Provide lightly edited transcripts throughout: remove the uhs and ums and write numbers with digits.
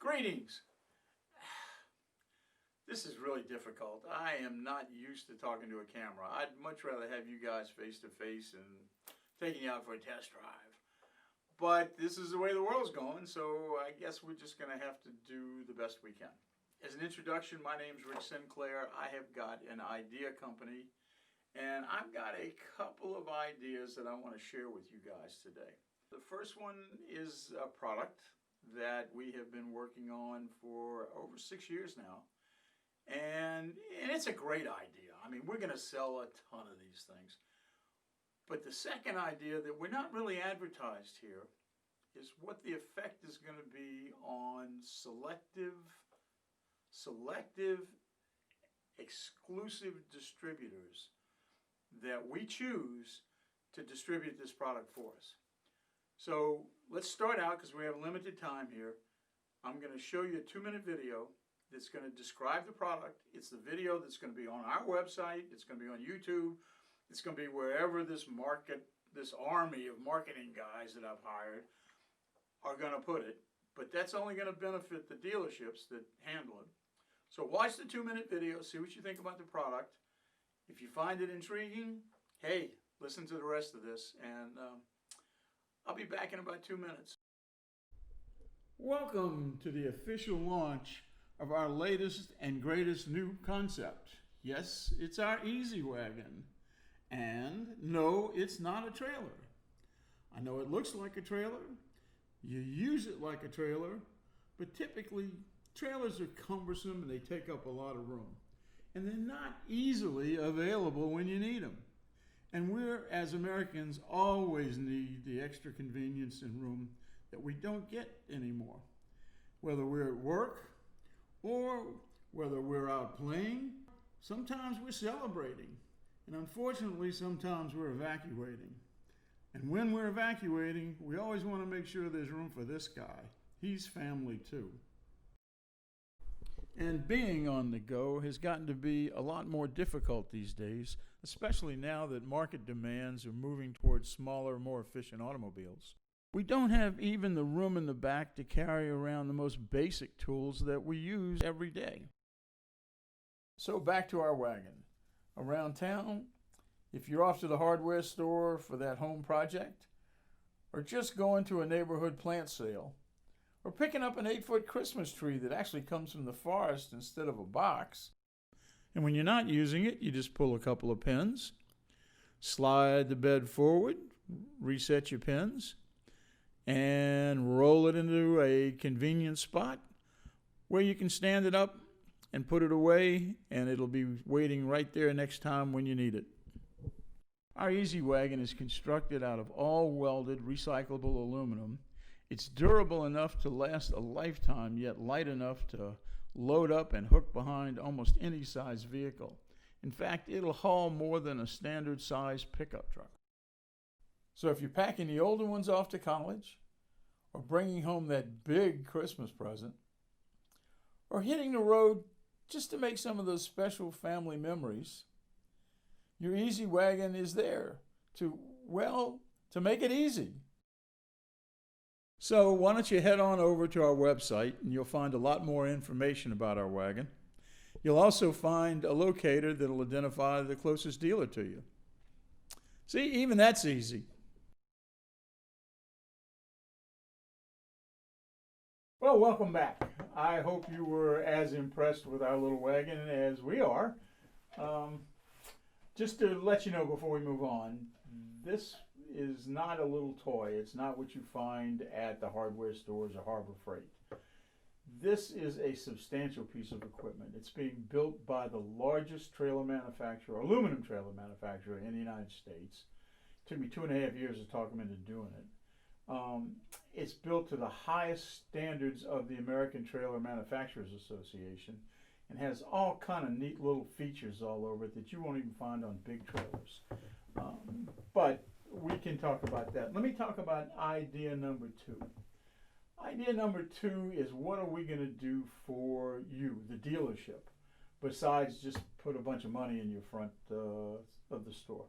Greetings. This is really difficult. I am not used to talking to a camera. I'd much rather have you guys face to face and taking you out for a test drive. But this is the way the world's going, so I guess we're just going to have to do the best we can. As an introduction, my name's Rick Sinclair. I have got an idea company, and I've got a couple of ideas that I want to share with you guys today. The first one is a product that we have been working on for over 6 years now. And it's a great idea. I mean, we're going to sell a ton of these things. But the second idea that we're not really advertised here is what the effect is going to be on selective, exclusive distributors that we choose to distribute this product for us. So let's start out, because we have limited time here. I'm going to show you a 2-minute video that's going to describe the product. It's the video that's going to be on our website. It's going to be on YouTube. It's going to be wherever this army of marketing guys that I've hired are going to put it. But that's only going to benefit the dealerships that handle it. So watch the 2-minute video, see what you think about the product. If you find it intriguing, hey, listen to the rest of this, and I'll be back in about 2 minutes. Welcome to the official launch of our latest and greatest new concept. Yes, it's our EZ Wagon. And no, it's not a trailer. I know it looks like a trailer. You use it like a trailer, but typically trailers are cumbersome and they take up a lot of room. And they're not easily available when you need them. And we're, as Americans, always need the extra convenience and room that we don't get anymore. Whether we're at work or whether we're out playing, sometimes we're celebrating. And unfortunately, sometimes we're evacuating. And when we're evacuating, we always want to make sure there's room for this guy. He's family too. And being on the go has gotten to be a lot more difficult these days, especially now that market demands are moving towards smaller, more efficient automobiles. We don't have even the room in the back to carry around the most basic tools that we use every day. So back to our wagon. Around town, if you're off to the hardware store for that home project, or just going to a neighborhood plant sale, or picking up an 8-foot Christmas tree that actually comes from the forest instead of a box. And when you're not using it, you just pull a couple of pins, slide the bed forward, reset your pins, and roll it into a convenient spot where you can stand it up and put it away, and it'll be waiting right there next time when you need it. Our EZ Wagon is constructed out of all-welded recyclable aluminum. It's durable enough to last a lifetime, yet light enough to load up and hook behind almost any size vehicle. In fact, it'll haul more than a standard size pickup truck. So if you're packing the older ones off to college, or bringing home that big Christmas present, or hitting the road just to make some of those special family memories, your EZ Wagon is there to make it easy. So why don't you head on over to our website and you'll find a lot more information about our wagon. You'll also find a locator that'll identify the closest dealer to you. See, even that's easy. Well, welcome back. I hope you were as impressed with our little wagon as we are. Just to let you know before we move on, this is not a little toy. It's not what you find at the hardware stores or Harbor Freight. This is a substantial piece of equipment. It's being built by the largest trailer manufacturer, aluminum trailer manufacturer in the United States. It took me 2.5 years to talk them into doing it. It's built to the highest standards of the American Trailer Manufacturers Association and has all kind of neat little features all over it that you won't even find on big trailers. But we can talk about that. Let me talk about idea number 2. Idea number 2 is, what are we going to do for you, the dealership, besides just put a bunch of money in your front of the store?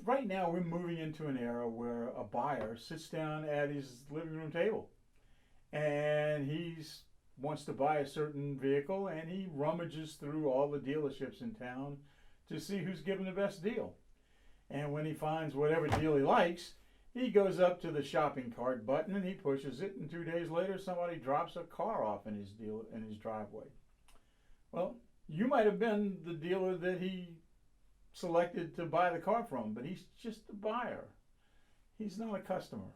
Right now, we're moving into an era where a buyer sits down at his living room table and wants to buy a certain vehicle, and he rummages through all the dealerships in town to see who's giving the best deal. And when he finds whatever deal he likes, he goes up to the shopping cart button and he pushes it, and 2 days later somebody drops a car off in his driveway. Well, you might have been the dealer that he selected to buy the car from, but he's just the buyer. He's not a customer.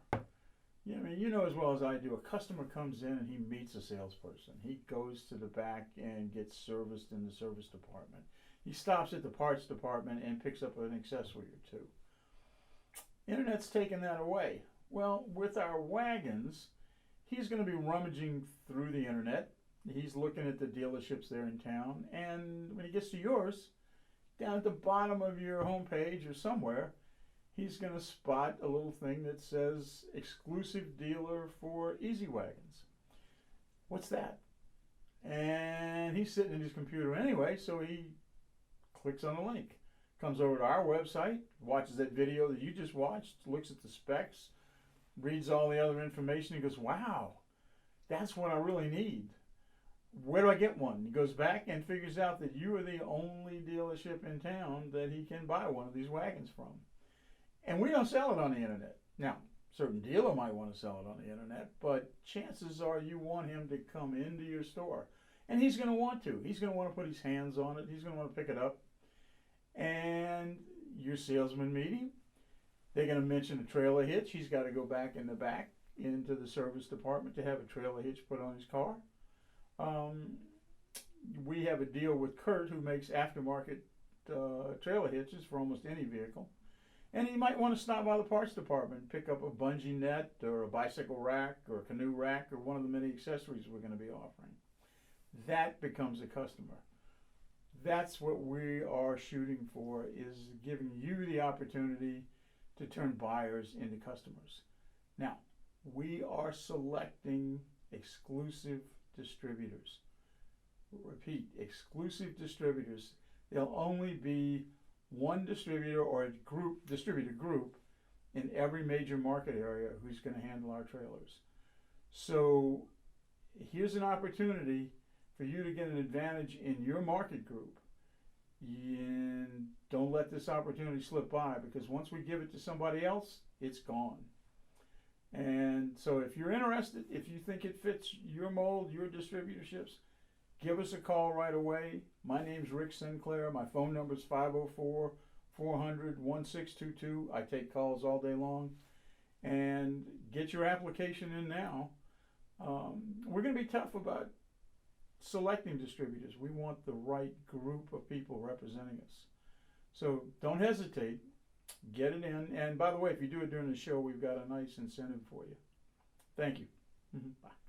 I mean, you know as well as I do, a customer comes in and he meets a salesperson. He goes to the back and gets serviced in the service department. He stops at the parts department and picks up an accessory or two. Internet's taken that away. Well, with our wagons, he's going to be rummaging through the internet. He's looking at the dealerships there in town, and when he gets to yours, down at the bottom of your homepage or somewhere, he's going to spot a little thing that says exclusive dealer for EZ Wagons. What's that? And he's sitting at his computer anyway, so he clicks on the link, comes over to our website, watches that video that you just watched, looks at the specs, reads all the other information, and goes, wow, that's what I really need. Where do I get one? He goes back and figures out that you are the only dealership in town that he can buy one of these wagons from. And we don't sell it on the internet. Now, a certain dealer might want to sell it on the internet, but chances are you want him to come into your store. And he's going to want to. He's going to want to put his hands on it. He's going to want to pick it up. And your salesman meeting, they're going to mention a trailer hitch. He's got to go back in the back into the service department to have a trailer hitch put on his car. We have a deal with Kurt, who makes aftermarket trailer hitches for almost any vehicle. And he might want to stop by the parts department and pick up a bungee net or a bicycle rack or a canoe rack or one of the many accessories we're going to be offering. That becomes a customer. That's what we are shooting for, is giving you the opportunity to turn buyers into customers. Now, we are selecting exclusive distributors. Repeat, exclusive distributors. There'll only be one distributor or a distributor group in every major market area who's going to handle our trailers. So here's an opportunity for you to get an advantage in your market group. And don't let this opportunity slip by, because once we give it to somebody else, it's gone. And so if you're interested, if you think it fits your mold, your distributorships, give us a call right away. My name's Rick Sinclair. My phone number is 504-400-1622. I take calls all day long. And get your application in now. We're going to be tough about selecting distributors. We want the right group of people representing us. So don't hesitate. Get it in. And by the way, if you do it during the show, we've got a nice incentive for you. Thank you. Bye.